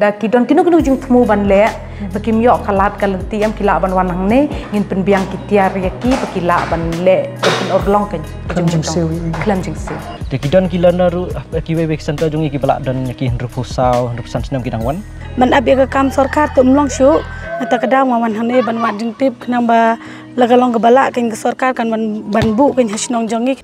da kidon kinu jung temu ban le bakim yo kalat kalenti am kila ban wanang ne ngin penbiang kitiar yaki bakila ban le bakin orlong kan jung cleansing siu de kidon kilana ru kiwe bek center jung iki balak dan yaki henru pusau henru san senam kidang wan man abi ka kam sarkar tu mlong shu ata kadang wan hane ban mat jing tip kenamba lagalong ke balak kan ke sarkar kan ban bu kan hasnong jongi.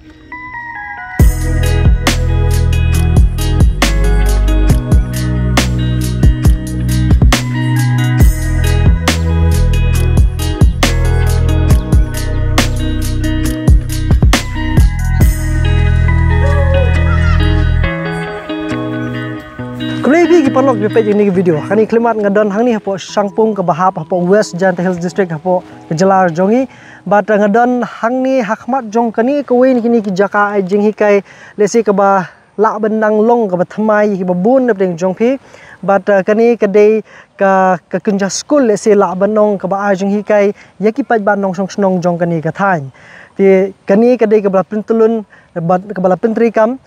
Kelebi ki panok di page ini video. Kani klimat ngadon hang ni hapo Sangpung ke Bahap hapo West Janta Hills District hapo Kejelar jongi. Bat ngadon hang ni hakmat jong kani kawin kini ki jaka ai jing hikai lesi ke ba la benang long ke ba thamai hi babun deng jong pi. Bat kani kedai ke kunja school lesi la benong ke ba ai jing hikai yaki paj banong song snong jong kani ka thain. Ti kani kedai ke ba pentulun bat ke ba pentri kam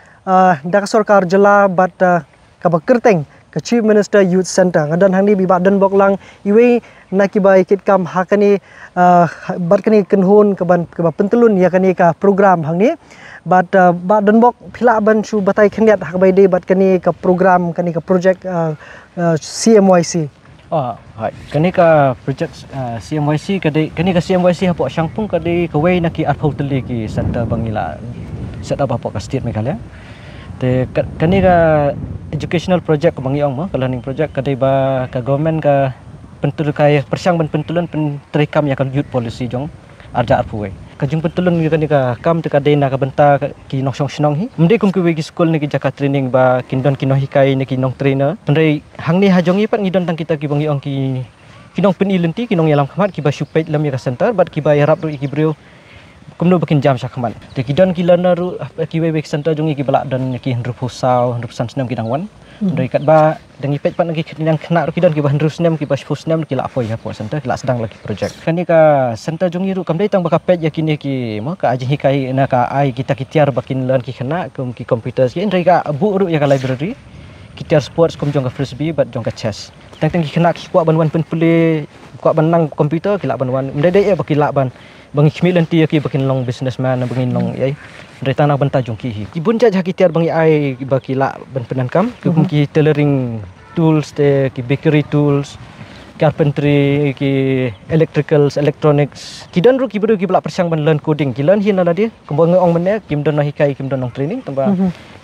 dak sarkar jela bat kabak kerteng ke Chief Minister Youth Center ngadan hang ni bi badan bok lang iwe nakibai kit kam hakani bat kani kenhun ke ba pentulun ya kani ka program hang ni bat badan bok phila ban su batai khenget hak bai de bat kani ka program kani ka project CMYC hai kani ka project CMYC kani ka CMYC hapo Sangpung kadi kawai naki arphau teli ki center bangila set up hapo ka state Meghalaya te kani ka educational project ke bangiong mo learning project kadai ba ka government ka pentul kai persiang ban pentulun pentrikam ya ka youth policy jong arja arpuwe ka jung pentulun ni ka kam te kadai na ka benta ki nok song snong hi mde kum ki wegi school ni ki jaka training ba kindon kino hikai ni ki nong trainer pendai hang ni hajongi pat ngidon tang kita ki bangiong ki kinong penilenti kinong yalam khamat ki ba supait lam ya ka center bat ki ba yarap ru ki brio kumno bakin jam sakhaman te kidon kilana ru kiwe bek center jungi ki balak dan ki henru pusau henru san senam kidang wan dari kat ba dangi pet pat lagi kidang kena ru kidon ki ba henru senam ki ba pusnam ki la foi ha po center ki la sedang lagi project kani ka center jungi ru kamdai tang baka pet yakini ki mo ka aji hikai na ka ai kita kitiar bakin learn ki kena kum ki computer ki ndai ka bu ru ya ka library kitiar sports kum jong ka frisbee bat jong ka chess tang ki kena ki kwa ban wan pen pule kwa ban nang computer ki la ban wan ndai dai baki la ban bangi khmilan ti ki bakin long businessman bangin long ai dari tanah benta jongki hi kibun ja jaki tiar bangi ai baki la ban penan kam ki tailoring tools te ki bakery tools carpentry ki electricals electronics kidan ru ki beru ki bla persiang ban learn coding ki learn hi na dia kembang ong mene kim don no hikai kim don nong training tamba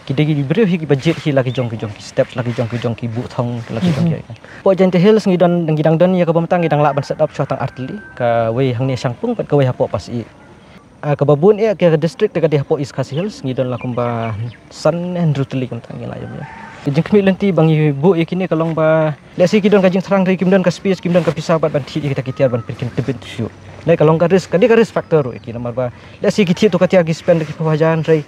ki degi beru hi ki budget hi lagi jong ki steps lagi jong ki bu thong lagi jong ki po Janta Hills ngidon ngidang don ya ka bamtang ngidang la ban set up suatang artili ka wei hang ni Sangpung pat ka wei hapo pas i ka babun e ke district ka di hapo East Khasi Hills ngidon la kumba san and rutli kum tang la ya jeng kmi lenti bangi bu yakini kalong ba lesi kidon ka jing thrang ri kimdon ka space kimdon ka pisabat ban thi kita kitiar ban pirkin tebit syu lai kalong ka risk ka factor ro iki nomor ba lesi kiti tu ka tiagi spend ki pawajan rai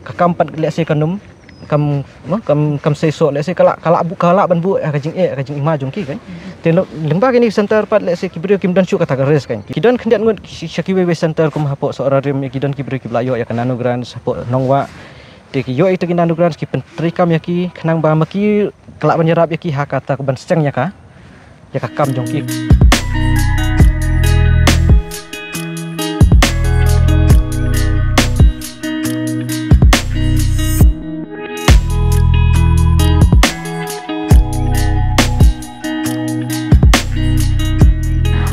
ka kampat lesi kanum kam seso lesi kala bu kala ban bu ka jing ima jong ki kan te lengba kini center pat lesi kibrio kimdon syu ka ta risk kan kidon khendiat ngut shakiwe center kum hapo so rim kidon kibrio ki blayo ya kananu gran hapo nongwa ki yo itu kinanu gran ki pentri kam yaki khnang ba maki kelak banyarap yaki hakata ban seceng ya ka kam jong ki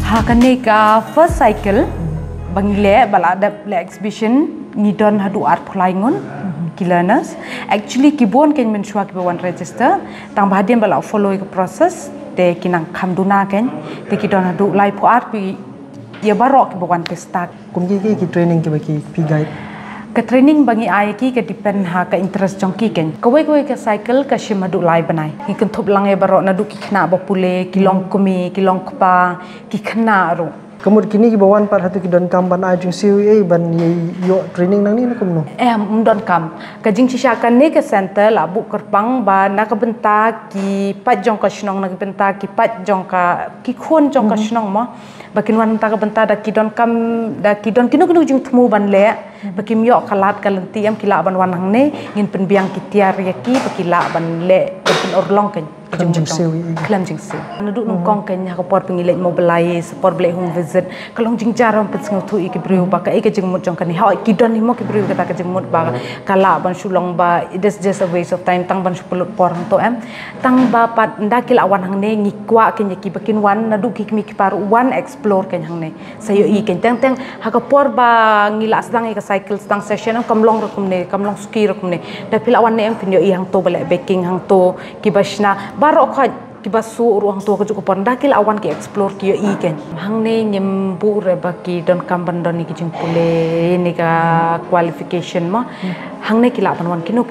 hakane ka first cycle bangle balada exhibition ngidon hadu art phulaingon learners actually kibon ken menshua ki one register tang bahadian bala follow ke process te kinang khamduna ken te kidon hadu live art bi ya barok ki one pesta kum ki training ki baki pi guide ke training bangi ai ki ke depend ha ka interest jong ki ken kawai ke cycle ka shimadu live banai ki kan thop lang e barok na du ki khna bapule ki long kumi ki long kpa ki khna ro Kemudian kini ki bawan par hatu ki don kam ban ai jing CUA ban yo training nang ni nakum no don kam ka jing shisha kan ne ke center la bu kerpang ba na ka benta ki pat jong ka shnong na ka benta ki pat jong ka ki khon jong ka shnong mo bakin wan ta ka benta da ki don kam da ki don kinu jing thmu ban le bakim yo kalat kalenti am ki la ban wan hang ne ngin penbiang ki tiar yaki bakila ban le pen orlong kan Kelam jing siu nadu nung kong kan ha ko por pengilek mobilize por blek home visit kalong jing jaram pet sngau thu ik brio ba ka ik jing mut jong kan ha ki don ni mo ki brio kata ka jing mut ba kala ban sulong ba it is just a waste of time tang ban supulut por hang to em tang ba pat ndakil awan hang ne ngikwa ken ki bakin wan nadu ki mi ki par one explore ken hang ne sayo i ken tang tang ha ka por ba ngila sedang ka cycle sedang session kam long rakum ne kam long ski rakum ne da pil awan ne em pinyo i hang to bale baking hang to ki basna baro kha ki basu ruang to ko por ndakil awan ki explore ki i ken hang ne nyembu re ba ki don kam ban don ni ki jing pule ni ka qualification ma hang ne kila ban wan kino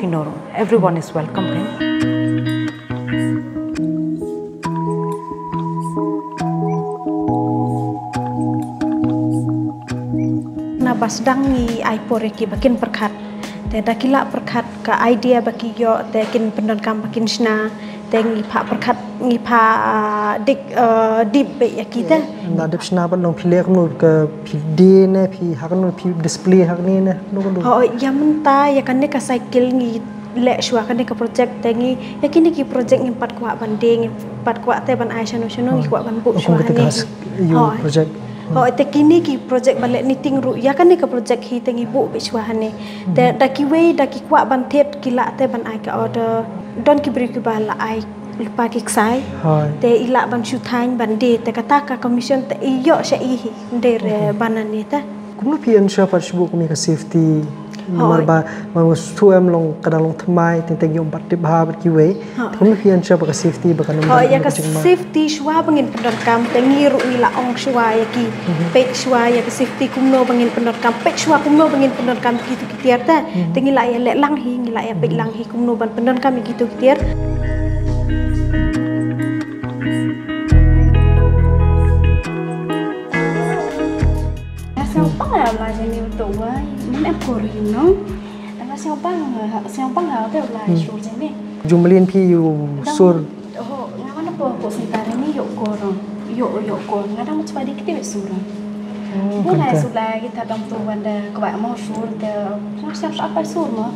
everyone is welcome ken na basdang ni ai pore ki bakin perkhat te dakila perkhat ka idea baki yo te kin pendon kam bakin sna te ngi pha perkhat ngi pha dik dip be yakita na dip sna ban long phile knu ka phidi ne phi haknu phi display hakni ne no ko ho yamta yakane ka cycle ngi le shwa kan ka project te ngi yakini ki project ngi pat kwa banding pat kwa te ban ai chano ngi kwa ban bu shwa ni project oh te kini ki project balik ni ting ru ya kan ni ka project hi tengi bu biswa hane te da ki we da ki kwa ban thet ki la te ban ai ka order don ki bri ki ba la ai pa ki sai te ila ban shu thain ban de te kata ka commission te iyo sha i de re banani ta kumno pi an sha par shbu kumi ka safety mar ba ma su em long kadang long thmai te te yom pat ba ba ki we kumno pi an sha ka safety ba kan ya ka safety shwa bangin pendon kam te ngiru ni la ong shwa ya ki pe shwa ya ka safety kumno bangin pendon kam pe shwa kumno bangin pendon kam ki tu ki tiar ta te ngila ya le lang hi ngila ya pe lang hi kumno ban pendon kam ki tu ki tiar là gì nhiều tụ ấy mình em cổ riêng nó là sao băng hào đều là số gì nè jumlin pi yu sur ngah mana po sentara ni yok korong yok korong ngada mo cepat dikit wes surang mulai sudah kita dong tu benda kebak mau sur te siap apa sur mo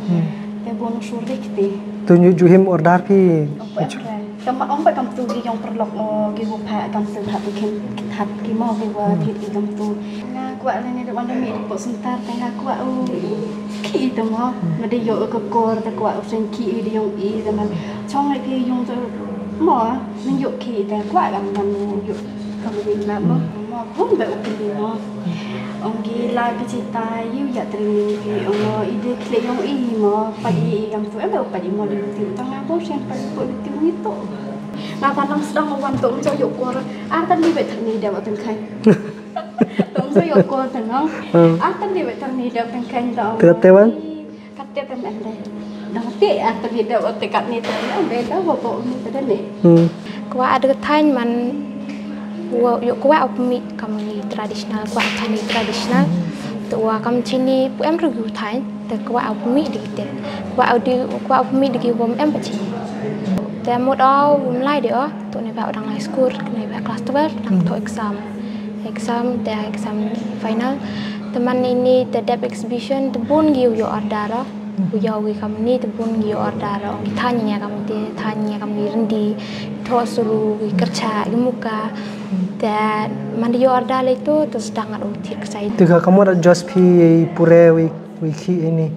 te bonus sur dikit tu juhim order pi kamu orang pak kamu tu yang perlok gigu pak kamu tu pak bikin hat gimau gigu di kamu tu kuat ni ada mana mi po sentar tengah kuat ki tu mo ada yo ke kor te kuat sen ki di yang i zaman chong ai pi yung tu mo men yo ki te kuat kan man yo kamu ni nak mo pun be ukili mo ông gila cerita you ya training ki ông ide kle yang i mo pagi yang tu em pagi mo di tengah bo sen pagi po di itu na tanang sedang wan tu cho yo kor tan ni be thani da wa ten khai tụng số dục cô thì nó tan đi vậy tan đi đâu tan khai đâu tiap tewan cắt tiap em đây đầu tiên tan đi đâu thì cắt ni tan ông đây đó bộ ni tới đây kwa ada thain man yo kwa opmi kami tradisional kwa thani tradisional tua kam chini em review thain te kwa opmi dikte kwa opmi dikki wom em pachi te mod all wom lai de tu ne ba dang high school ne ba class 12 dang to exam final teman ini the dep exhibition the bun giu yo ordara yo wi kam ni the bun giu ordara ong thanya kami rendi to suru kerja muka dan mandi yo ordala itu terus dangat utik saya tiga kamu ada just pi pure wiki ini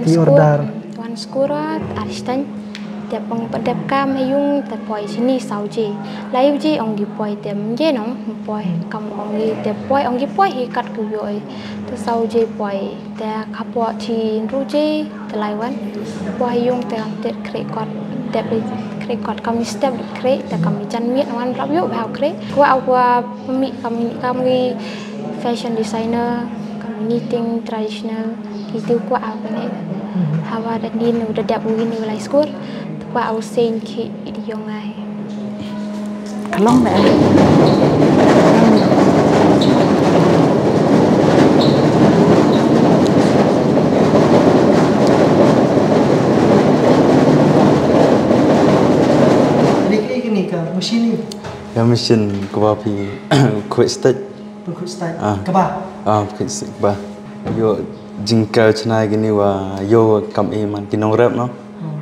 di order one skurat aristan dep kam hayung te poi sini sauji live ji ong gi poi tem je nong poi kam ong gi te poi ong gi poi hi kat ku yoi te sauji poi te khapo chi ru ji te lai wan poi yung te te kre kot dep kre kot kam step kre te kam chan miet wan rap yo bao kre kwa awa mi kam gi fashion designer kam knitting traditional gitu kwa apa ni hawa dan din udah dap begini mulai skor qua áo sen khi đi vô ngay kalong mẹ ini ka mesin ya mesin kebapi quick start keba quick start ba yo jingkal chnai gini wa yo kam e man kinong rap no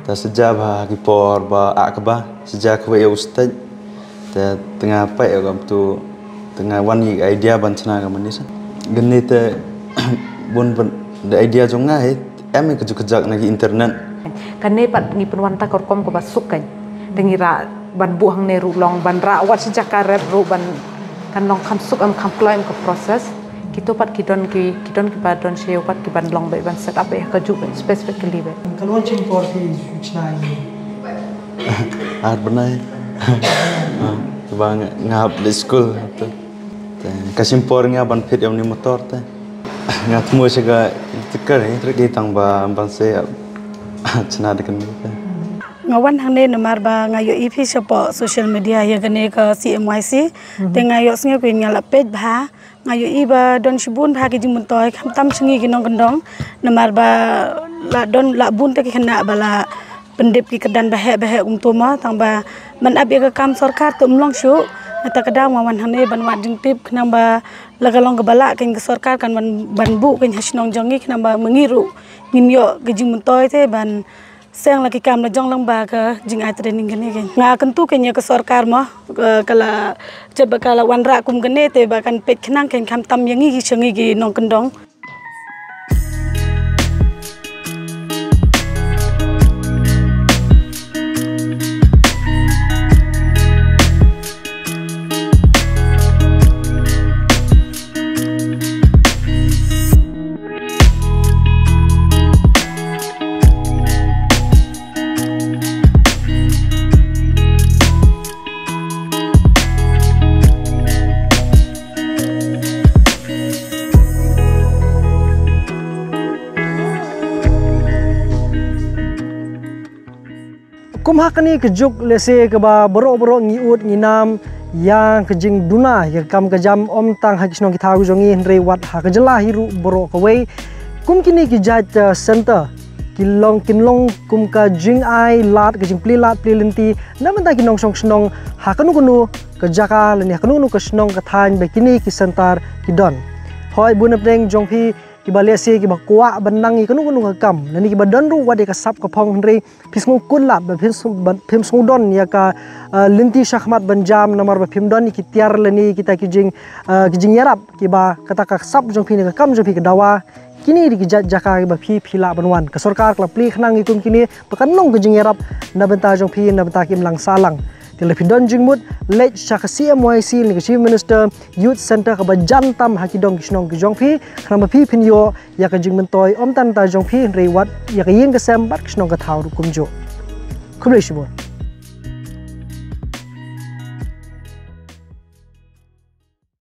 Ta sejak bah kipor ba akba sejak kwe ustad ta tengah apa ya kam tu tengah wani idea bancana kam ni sa. Geni te bun the idea jong ngai em kejak lagi internet. Kan ne pat ngi penwanta korkom ko basuk kan. Dengira ban buang ne ru long ban ra wat sejak karep ru ban kan long kam suk am kam kloim ke proses. Kita pat kidon ki badon sheo pat ki ban long ban set up ya keju specifically be. Kalau cing por ki chnai. Benai. Coba ngap di school tu. Kasim por ban fit yang ni motor tu. Ngat semua juga tikar ni terus kita ban se cina dekan ni. Ngawan hang ne nomar ba ngayo EP support social media ya gane ka CMYC te ngayo snge ko ngala page bha ngayo iba don shibun bha ki jimun toy kham tam singi ki nong kendong nomar ba la don la bun te ki khana bala pendep ki kedan bahe tuma tang ba man ab ka kam sarkar tum long shu ta kada ngawan hang ne ban wat jing tip khna ba lagalong ka bala ken sarkar kan ban bu ken hasnong jongi khna ba mengiru nginyo ki jimun toy te ban Sang lagi kam la jong lang ba ka jing ai training gane ke nga kentu kenya ke sarkar ma kala jeba kala wanra kum gane te ba kan pet khnang ken kham tam yangi gi changi gi nong kendong. Kumha kani kejuk lese ke ba borok ngiut nginam yang kejing duna ya kam kejam om tang hakisnong kita jongi hre wat ha kejela hiru borok kawai kum kini ki jat center kinlong kum ka jing ai lat kejing pli lenti naman ta kinong song snong ha kanu kejaka leni kanu ke snong ka than ba kini ki center ki don hoi bun apreng jongpi ki balese ki bakwa banang ki kanu ka kam nani ki badan ru wade ka sap ka phong hre pisngu kunlat ba phim sudon ya ka linti shakhmat banjam namar ba phim don ki tiar leni kita ki jing yarap ki ba kata ka sap jong phi ka kam jong phi ka dawa kini di jaka ki ba phila banwan ka sarkar kla pli khnang ki kum kini pakan long ki jing yarap na benta jong phi na benta ki mlang salang Telepidon jingmut late shaka CMYC ni Chief Minister Youth Center ka bajan tam hakidong kisnong ki jongphi khama phi pinyo ya ka jingmentoi om tan ta jongphi rewat ya ka yeng ka sem bat kisnong ka thau kumjo kumle shibon